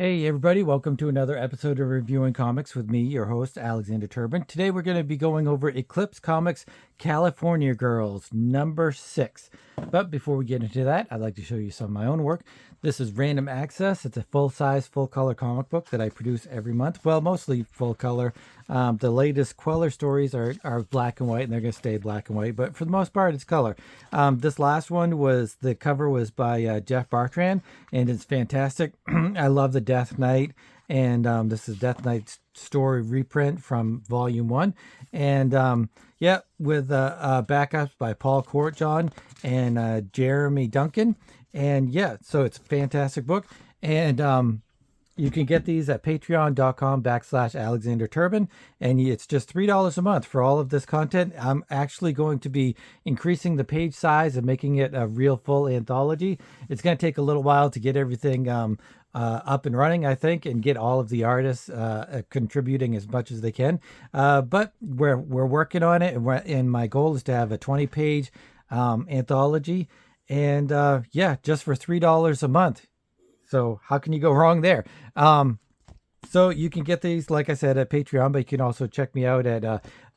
Hey everybody, welcome to another episode of Reviewing Comics with me, your host, Alexander Turbin. Today we're going to be going over Eclipse Comics California Girls number 6. But before we get into that, I'd like to show you some of my own work. This is Random Access. It's a full-size, full-color comic book that I produce every month. Well, mostly full color. The latest Queller stories are black and white, and they're going to stay black and white. But for the most part, it's color. This last one the cover was by Jeff Bartran, and it's fantastic. I love the Death Knight, and this is Death Knight's story reprint from Volume 1. And with backups by Paul Courtjohn and Jeremy Duncan. And so it's a fantastic book. And you can get these at patreon.com/Alexander Turbin, and it's just $3 a month for all of this content. I'm actually going to be increasing the page size and making it a real full anthology. It's going to take a little while to get everything up and running, I think, and get all of the artists contributing as much as they can. But we're working on it, and my goal is to have a 20-page anthology, and just for $3 a month. So how can you go wrong there? So you can get these, like I said, at Patreon, but you can also check me out at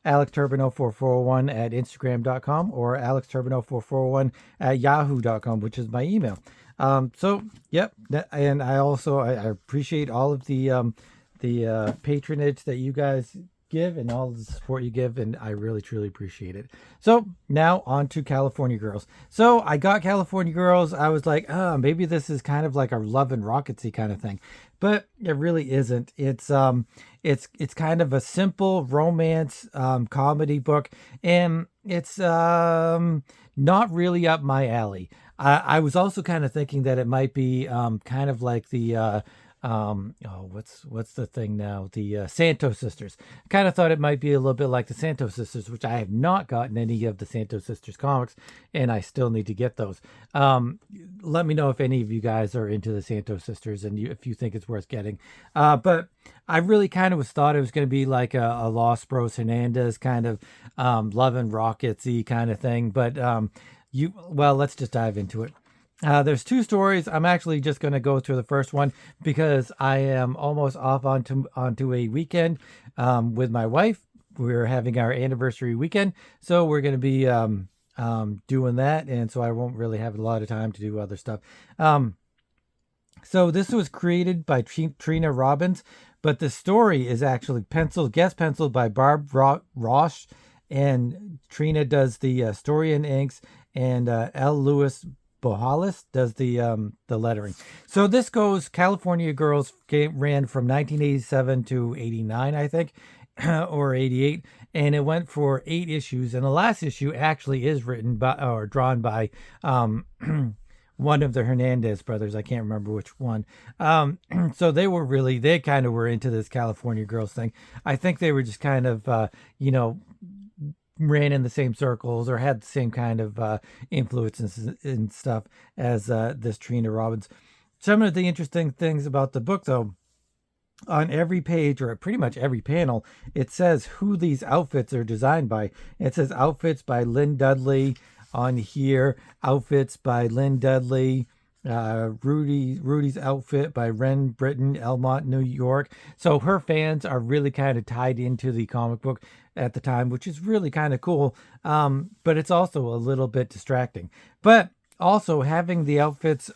AlexTurbin04401 at Instagram.com or AlexTurbin04401 at Yahoo.com, which is my email. And I appreciate all of the patronage that you guys give and all the support you give, and I really truly appreciate it. So now on to California Girls. So I got California Girls. I was like, maybe this is kind of like a Love and Rocketsy kind of thing, but it really isn't. It's kind of a simple romance comedy book, and it's not really up my alley. I was also kind of thinking that it might be kind of like the what's the thing now? The Santos Sisters. I kind of thought it might be a little bit like the Santos Sisters, which I have not gotten any of the Santos Sisters comics, and I still need to get those. Let me know if any of you guys are into the Santos Sisters and if you think it's worth getting. But I really kind of thought it was going to be like a Los Bros Hernandez kind of Love and Rocketsy kind of thing. But let's just dive into it. There's 2 stories. I'm actually just going to go through the first one because I am almost off onto a weekend with my wife. We're having our anniversary weekend, so we're going to be doing that, and so I won't really have a lot of time to do other stuff. So this was created by Trina Robbins, but the story is actually guest penciled by Barb Roche, and Trina does the story and inks, and L. Lewis Bohalis does the lettering. So this goes, California Girls ran from 1987 to 89, I think, or 88, and it went for 8 issues. And the last issue actually is written by or drawn by one of the Hernandez brothers. I can't remember which one. So they kind of were into this California Girls thing. I think they were just kind of, ran in the same circles or had the same kind of influences and stuff as this Trina Robbins. Some of the interesting things about the book, though, on every page or pretty much every panel, it says who these outfits are designed by. It says outfits by Lynn Dudley on here, outfits by Lynn Dudley, Rudy's outfit by Ren Britton, Elmont, New York. So her fans are really kind of tied into the comic book at the time, which is really kind of cool. But it's also a little bit distracting. But also having the outfits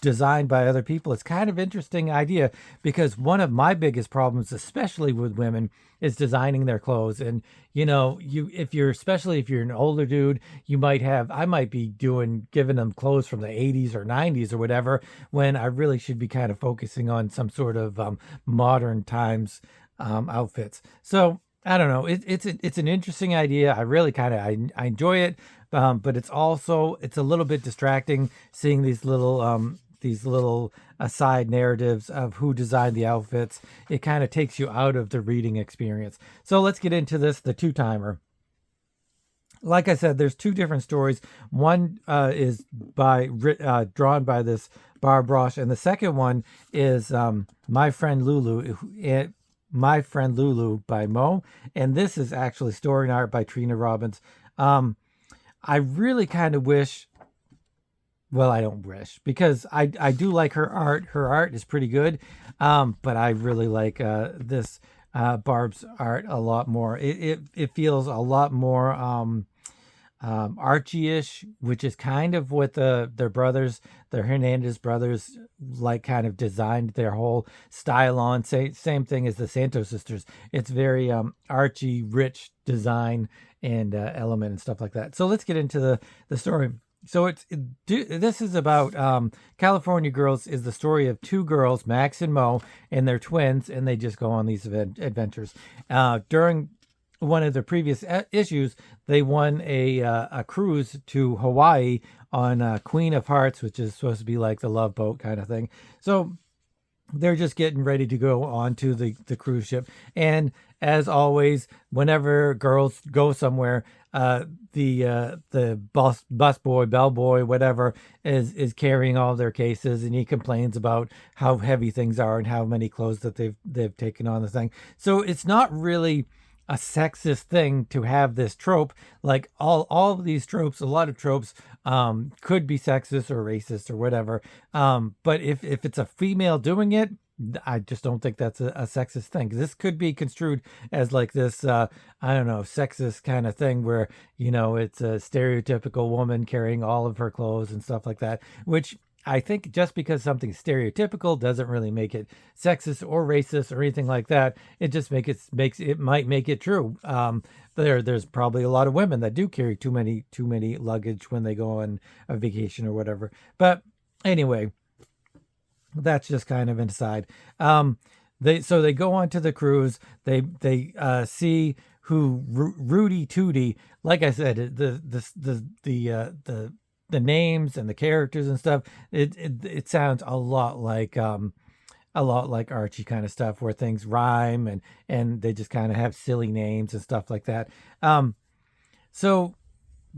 designed by other people, it's kind of interesting idea, because one of my biggest problems, especially with women, is designing their clothes. And especially if you're an older dude, I might be giving them clothes from the 80s or 90s or whatever, when I really should be kind of focusing on some sort of modern times outfits. So I don't know. It's an interesting idea. I really I enjoy it, but it's a little bit distracting seeing these little aside narratives of who designed the outfits. It kind of takes you out of the reading experience. So let's get into this, the 2-timer. Like I said, there's 2 different stories. One is drawn by this Barb Roche, and the second one is My Friend Lulu by Mo, and this is actually story and art by Trina Robbins. I really kind of wish well, I don't wish, because I do like her art. Her art is pretty good, but I really like this Barb's art a lot more. It feels a lot more Archie-ish, which is kind of what their brothers, the Hernandez brothers, like kind of designed their whole style on. Same thing as the Santos sisters. It's very Archie rich design and element and stuff like that. So let's get into the story. So this is about California Girls is the story of two girls, Max and Mo, and they're twins, and they just go on these adventures. During one of the previous issues, they won a cruise to Hawaii on Queen of Hearts, which is supposed to be like the Love Boat kind of thing. So they're just getting ready to go on to the cruise ship. And as always, whenever girls go somewhere, the bus boy, bellboy, whatever, is carrying all their cases, and he complains about how heavy things are and how many clothes that they've taken on the thing. So it's not really a sexist thing to have this trope. Like all of these tropes, a lot of tropes could be sexist or racist or whatever, but if it's a female doing it, I just don't think that's a sexist thing. This could be construed as like this I don't know, sexist kind of thing where, it's a stereotypical woman carrying all of her clothes and stuff like that, which I think just because something's stereotypical doesn't really make it sexist or racist or anything like that. It just might make it true. There's probably a lot of women that do carry too many luggage when they go on a vacation or whatever. But anyway, that's just kind of inside. They go on to the cruise. They see who Rudy Tooty. Like I said, the names and the characters and stuff. It sounds a lot like Archie kind of stuff, where things rhyme and they just kind of have silly names and stuff like that. So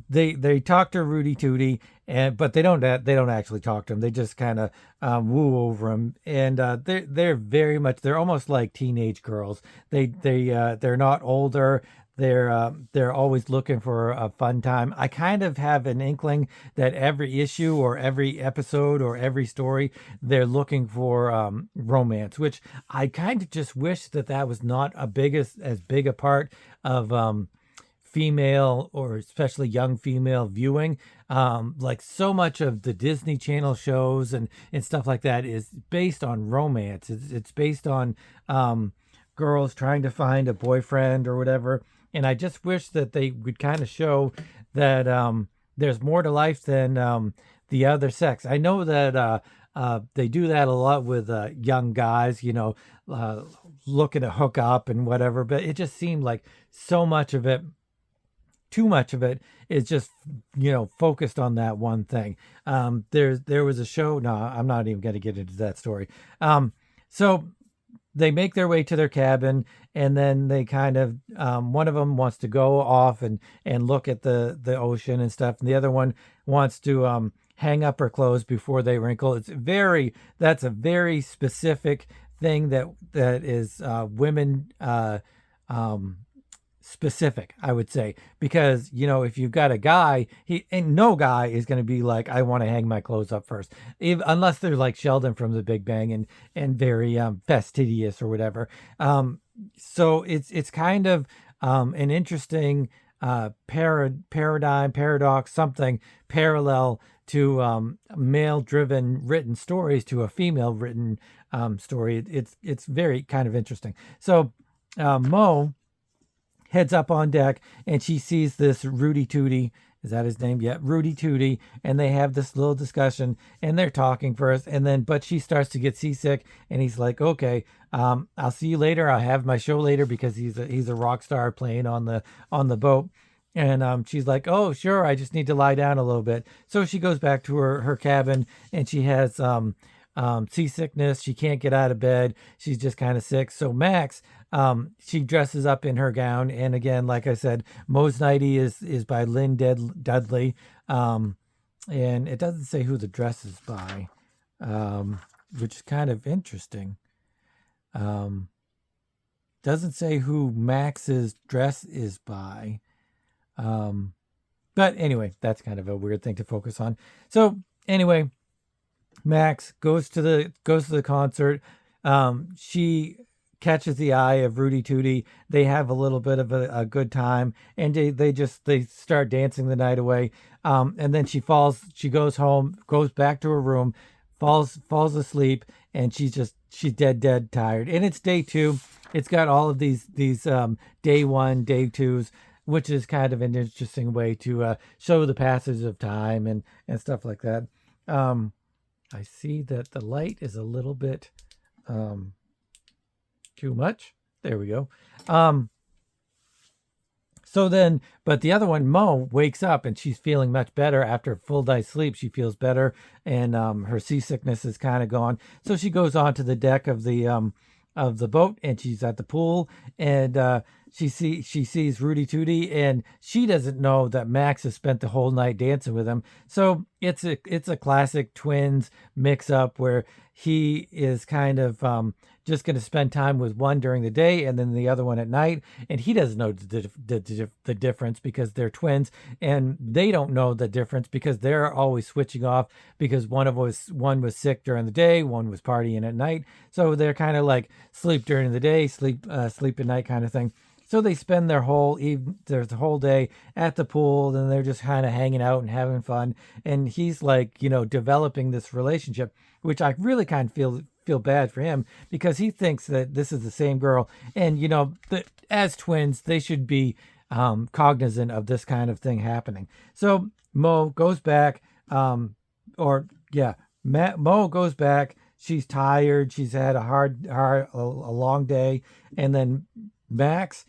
they talk to Rudy Tooty, but they don't actually talk to him. They just kind of woo over him, and they're almost like teenage girls. They're not older. They're always looking for a fun time. I kind of have an inkling that every issue or every episode or every story, they're looking for romance, which I kind of just wish that was not as big a part of female, or especially young female viewing. Like so much of the Disney Channel shows and stuff like that is based on romance. It's based on girls trying to find a boyfriend or whatever. And I just wish that they would kind of show that there's more to life than the other sex. I know that they do that a lot with young guys, looking to hook up and whatever. But it just seemed like too much of it is just focused on that one thing. There was a show. No, I'm not even going to get into that story. So they make their way to their cabin, and then they kind of one of them wants to go off and look at the ocean and stuff, and the other one wants to hang up her clothes before they wrinkle. That's a very specific thing that is women specific, I would say, because if you've got a guy, no guy is going to be like, I want to hang my clothes up first, unless they're like Sheldon from The Big Bang and very fastidious or whatever. So it's kind of an interesting paradox, something parallel to male driven written stories to a female written story. It's very kind of interesting. So Mo heads up on deck, and she sees this Rudy Tooty. Is that his name? Yeah, Rudy Tooty. And they have this little discussion, and they're talking first, but she starts to get seasick, and he's like, okay, I'll see you later. I'll have my show later, because he's a rock star playing on the boat. And she's like, oh, sure, I just need to lie down a little bit. So she goes back to her cabin, and she has seasickness. She can't get out of bed. She's just kind of sick. So Max, she dresses up in her gown. And again, like I said, Mo's Nighty is by Lynn Dudley. And it doesn't say who the dress is by, which is kind of interesting. Doesn't say who Max's dress is by. But anyway, that's kind of a weird thing to focus on. So anyway, Max goes to the concert. She catches the eye of Rudy Tooty. They have a little bit of a good time, and they start dancing the night away. And then she falls. She goes home, goes back to her room, falls asleep, and she's dead tired. And it's day two. It's got all of these day one, day twos, which is kind of an interesting way to show the passage of time and stuff like that. I see that the light is a little bit too much. There we go. So then, but the other one, Mo, wakes up and she's feeling much better after a full night's sleep. She feels better, and her seasickness is kind of gone. So she goes onto the deck of the boat, and she's at the pool, and she sees Rudy Tooty, and she doesn't know that Max has spent the whole night dancing with him. So it's a classic twins mix up where he is kind of just going to spend time with one during the day and then the other one at night, and he doesn't know the difference because they're twins, and they don't know the difference because they're always switching off because one was sick during the day, one was partying at night, so they're kind of like sleep during the day, sleep at night kind of thing. So they spend their whole day at the pool, and they're just kind of hanging out and having fun. And he's like, developing this relationship, which I really kind of feel bad for him because he thinks that this is the same girl. And, as twins, they should be cognizant of this kind of thing happening. So Mo goes back, Mo goes back. She's tired. She's had a long day. And then Max,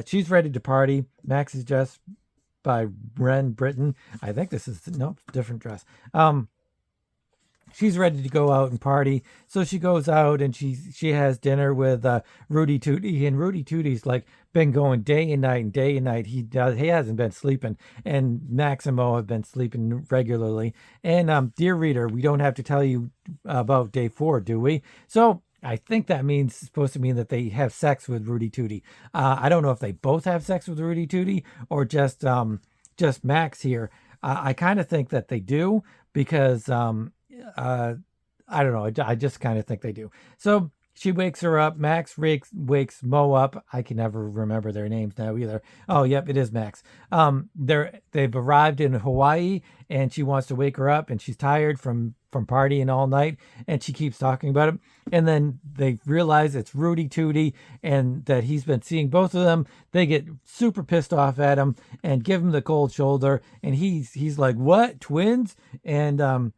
she's ready to party. Max is dressed by Ren Britton. I think this is different dress. She's ready to go out and party, so she goes out and she has dinner with Rudy Tooty, and Rudy Tooty's like been going day and night. He hasn't been sleeping, and Max and Mo have been sleeping regularly. And dear reader, we don't have to tell you about day 4, do we? So I think that supposed to mean that they have sex with Rudy Tooty. I don't know if they both have sex with Rudy Tooty or just Max here. I kind of think that they do because I don't know. I just kind of think they do. So she wakes her up. Max wakes Mo up. I can never remember their names now either. Oh, yep, it is Max. They've arrived in Hawaii, and she wants to wake her up, and she's tired from partying all night, and she keeps talking about it. And then they realize it's Rudy Tooty and that he's been seeing both of them. They get super pissed off at him and give him the cold shoulder, and he's like, "What? Twins?" And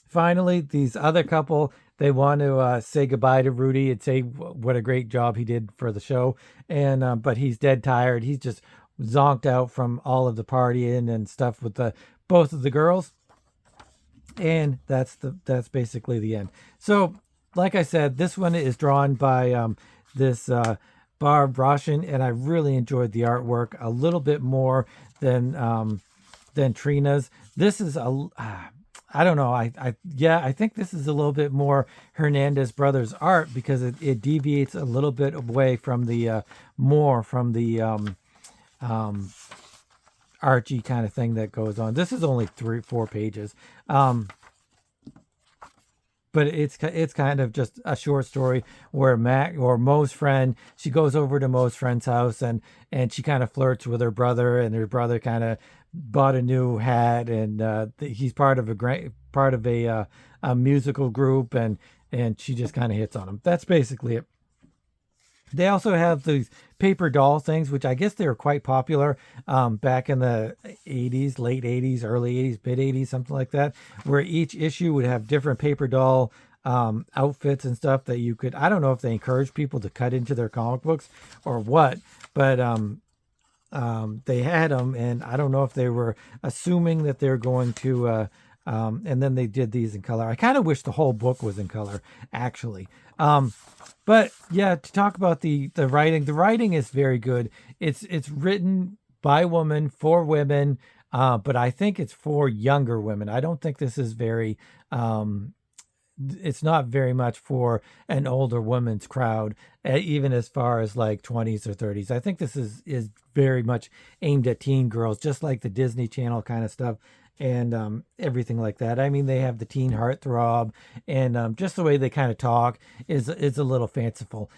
finally, these other couple, they want to say goodbye to Rudy and say what a great job he did for the show. And but he's dead tired. He's just zonked out from all of the partying and stuff with both of the girls. And that's basically the end. So, like I said, this one is drawn by this Barb Roshan, and I really enjoyed the artwork a little bit more than Trina's. This is I don't know. I think this is a little bit more Hernandez Brothers art because it deviates a little bit away from the Archie kind of thing that goes on. This is only 3-4 pages. But it's kind of just a short story where Mo's friend, she goes over to Mo's friend's house and she kind of flirts with her brother, and her brother kind of bought a new hat, and he's part of a musical group, and she just kind of hits on him. That's basically it. They also have these paper doll things, which I guess they were quite popular back in the 80s, late 80s, early 80s, mid 80s, something like that, where each issue would have different paper doll outfits and stuff that you could, I don't know if they encourage people to cut into their comic books or what, but they had them, and I don't know if they were assuming that they're going to, and then they did these in color. I kind of wish the whole book was in color, actually. But yeah, to talk about the writing is very good. It's written by women for women, but I think it's for younger women. I don't think this is very, it's not very much for an older woman's crowd, even as far as like 20s or 30s. I think this is very much aimed at teen girls, just like the Disney Channel kind of stuff and everything like that. I mean, they have the teen heartthrob, and just the way they kind of talk is a little fanciful.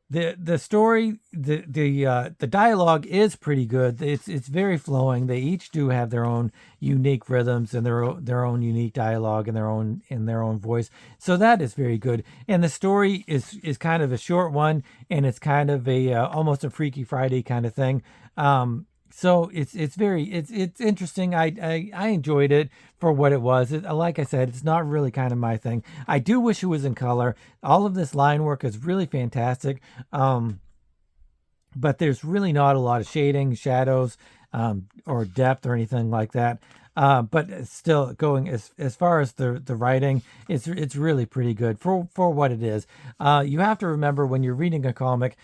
The story, the dialogue is pretty good. It's very flowing. They each do have their own unique rhythms and their own unique dialogue and their own voice. So that is very good. And the story is kind of a short one, and it's kind of a almost a Freaky Friday kind of thing. So it's interesting. I enjoyed it for what it was. Like I said, it's not really kind of my thing. I do wish it was in color. All of this line work is really fantastic. But there's really not a lot of shading, shadows, or depth or anything like that. But still, going as far as the writing, it's really pretty good for what it is. You have to remember when you're reading a comic,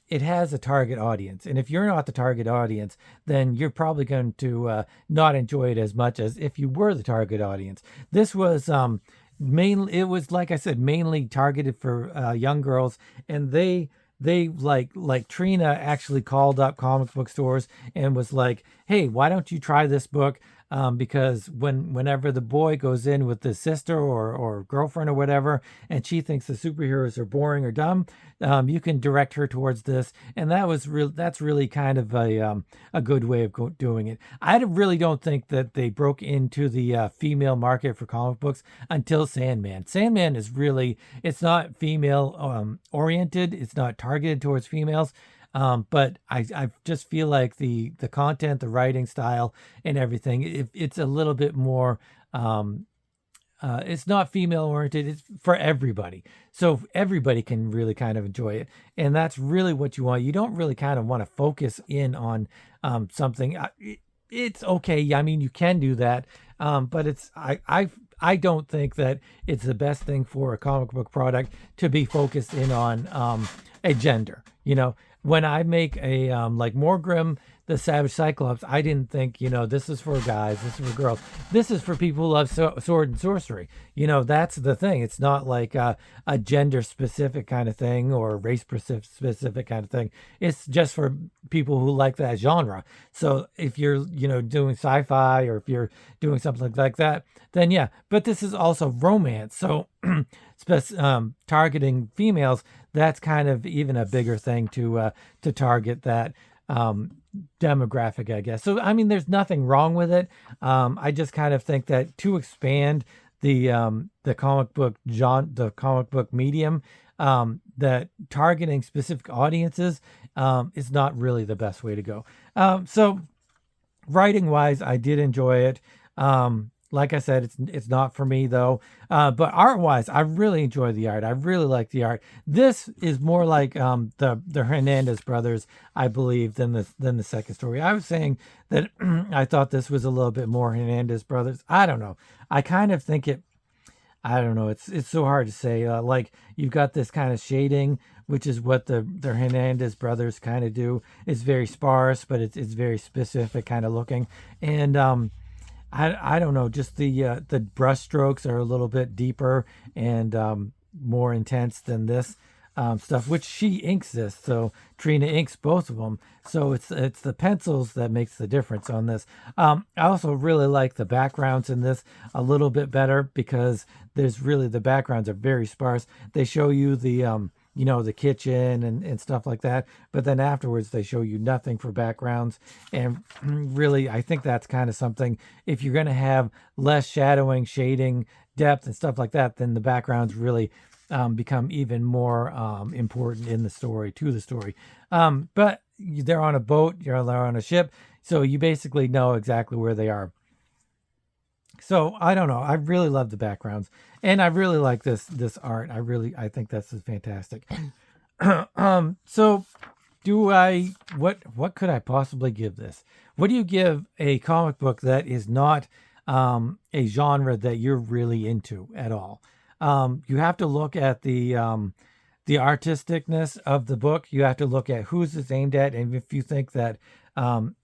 it has a target audience, and if you're not the target audience, then you're probably going to not enjoy it as much as if you were the target audience. This was mainly, it was, like I said, mainly targeted for young girls, and they like Trina actually called up comic book stores and was like, hey, why don't you try this book? Because whenever the boy goes in with his sister or girlfriend or whatever, and she thinks the superheroes are boring or dumb, you can direct her towards this. And that's really kind of a good way of doing it. I really don't think that they broke into the female market for comic books until Sandman. Sandman is really, it's not female oriented. It's not targeted towards females. But I just feel like the content, the writing style, and everything, it's a little bit more. It's not female oriented. It's for everybody, so everybody can really kind of enjoy it, and that's really what you want. You don't really kind of want to focus in on something. It's okay. I mean, you can do that, but I don't think that it's the best thing for a comic book product to be focused in on a gender. When I make a like Morgrim the Savage Cyclops, I didn't think, this is for guys, this is for girls. This is for people who love sword and sorcery. That's the thing. It's not like a gender specific kind of thing or race specific kind of thing. It's just for people who like that genre. So if you're, doing sci-fi, or if you're doing something like that, then yeah. But this is also romance. So targeting females, that's kind of even a bigger thing to target that demographic, I guess. So I mean, there's nothing wrong with it. I just kind of think that to expand the comic book the comic book medium, that targeting specific audiences is not really the best way to go. So writing wise, I did enjoy it. Like I said, it's not for me though. But art wise, I really enjoy the art. I really like the art. This is more like the Hernandez brothers, I believe, than the second story. I was saying that I thought this was a little bit more Hernandez brothers. I don't know. I kind of think it. I don't know. It's so hard to say. Like, you've got this kind of shading, which is what the Hernandez brothers kind of do. It's very sparse, but it's very specific kind of looking, and I don't know, just the brush strokes are a little bit deeper and more intense than this stuff, which she inks this. So Trina inks both of them. So it's the pencils that makes the difference on this. I also really like the backgrounds in this a little bit better, because the backgrounds are very sparse. They show you the kitchen and stuff like that. But then afterwards, they show you nothing for backgrounds. And really, I think that's kind of something, if you're going to have less shadowing, shading, depth, and stuff like that, then the backgrounds really become even more important in the story, to the story. But they're on a boat, they're on a ship, so you basically know exactly where they are. So I don't know. I really love the backgrounds, and I really like this art. I think this is fantastic. So what could I possibly give this? What do you give a comic book that is not a genre that you're really into at all? You have to look at the artisticness of the book. You have to look at who's it's aimed at, and if you think that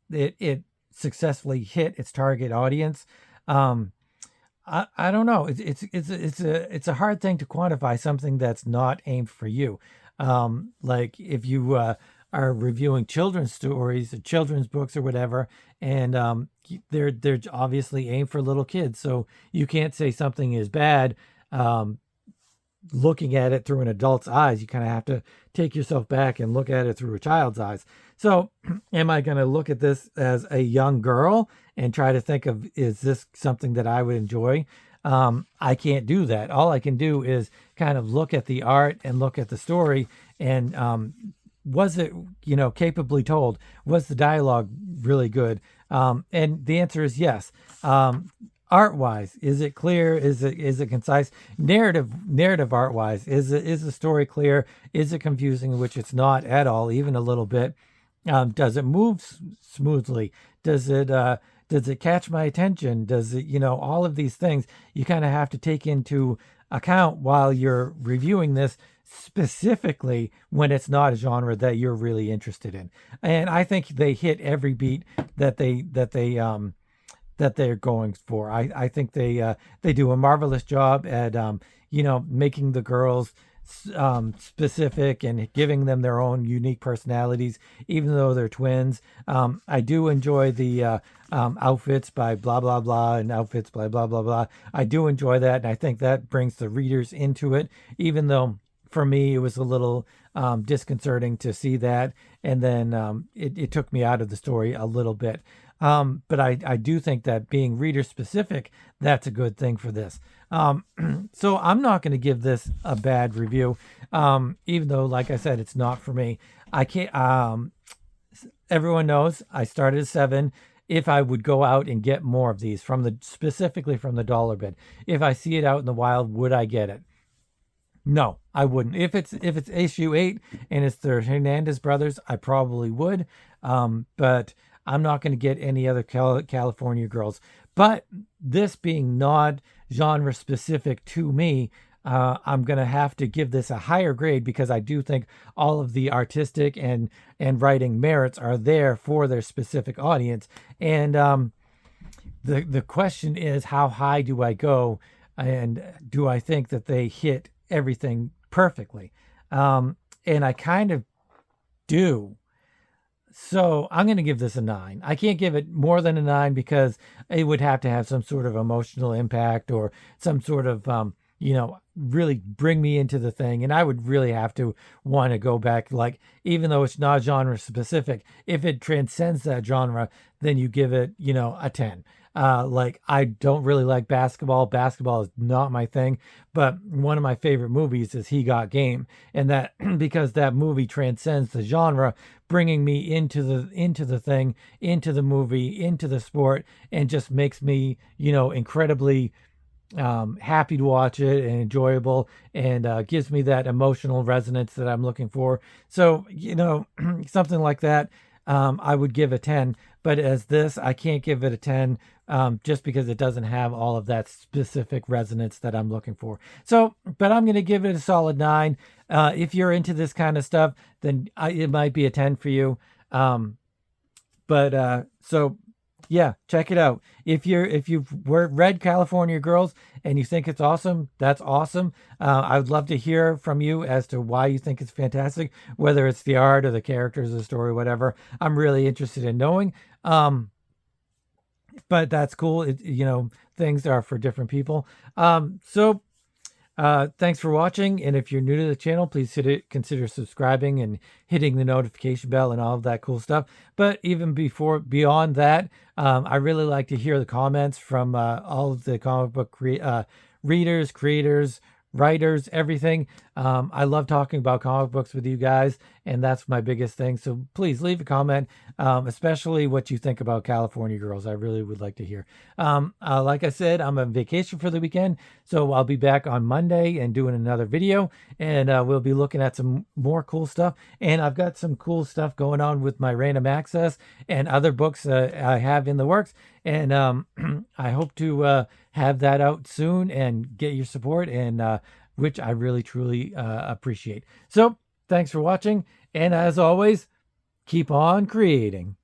it successfully hit its target audience. I don't know. It's a hard thing to quantify something that's not aimed for you. Like if you are reviewing children's stories, or children's books, or whatever, and they're obviously aimed for little kids. So you can't say something is bad. Looking at it through an adult's eyes, you kind of have to take yourself back and look at it through a child's eyes. So am I going to look at this as a young girl and try to think of, is this something that I would enjoy? I can't do that. All I can do is kind of look at the art and look at the story, and was it, capably told? Was the dialogue really good? And the answer is yes. Art wise, is it clear? Is it concise? Narrative art wise, is the story clear? Is it confusing? Which it's not at all, even a little bit. Does it move smoothly? Does it catch my attention? Does it, all of these things you kind of have to take into account while you're reviewing this, specifically when it's not a genre that you're really interested in. And I think they hit every beat that they're going for. I think they do a marvelous job at making the girls specific and giving them their own unique personalities, even though they're twins. I do enjoy the outfits by blah blah blah and outfits by blah blah blah. I do enjoy that, and I think that brings the readers into it, even though for me it was a little disconcerting to see that, and then it took me out of the story a little bit. But I do think that being reader specific, that's a good thing for this. So I'm not going to give this a bad review, even though, like I said, it's not for me. I can't. Everyone knows I started at 7. If I would go out and get more of these specifically from the dollar bin, if I see it out in the wild, would I get it? No, I wouldn't. If it's issue 8 and it's the Hernandez brothers, I probably would. But I'm not going to get any other California Girls. But this being not genre specific to me, I'm going to have to give this a higher grade, because I do think all of the artistic and writing merits are there for their specific audience. And the question is, how high do I go? And do I think that they hit everything perfectly? And I kind of do. So I'm going to give this a 9. I can't give it more than a 9, because it would have to have some sort of emotional impact, or some sort of, really bring me into the thing. And I would really have to want to go back, like, even though it's not genre specific, if it transcends that genre, then you give it, a 10. Like, I don't really like basketball. Basketball is not my thing, but one of my favorite movies is He Got Game. And that, because that movie transcends the genre, bringing me into the thing, into the movie, into the sport, and just makes me, incredibly happy to watch it and enjoyable, and gives me that emotional resonance that I'm looking for. So, something like that, I would give a 10. But as this, I can't give it a 10, just because it doesn't have all of that specific resonance that I'm looking for. So, but I'm going to give it a solid 9. If you're into this kind of stuff, then it might be a 10 for you. So yeah, check it out. If you've read California Girls and you think it's awesome, that's awesome. I would love to hear from you as to why you think it's fantastic, whether it's the art or the characters or the story, whatever. I'm really interested in knowing. But that's cool. Things are for different people. Thanks for watching, and if you're new to the channel, please consider subscribing and hitting the notification bell and all of that cool stuff. But even beyond that, I really like to hear the comments from all of the comic book readers, creators, writers, everything. I love talking about comic books with you guys, and that's my biggest thing. So please leave a comment, especially what you think about California Girls. I really would like to hear. Like I said, I'm on vacation for the weekend, so I'll be back on Monday and doing another video, and we'll be looking at some more cool stuff. And I've got some cool stuff going on with my random access and other books I have in the works, and I hope to have that out soon and get your support, and which I really truly appreciate. So thanks for watching, and as always, keep on creating.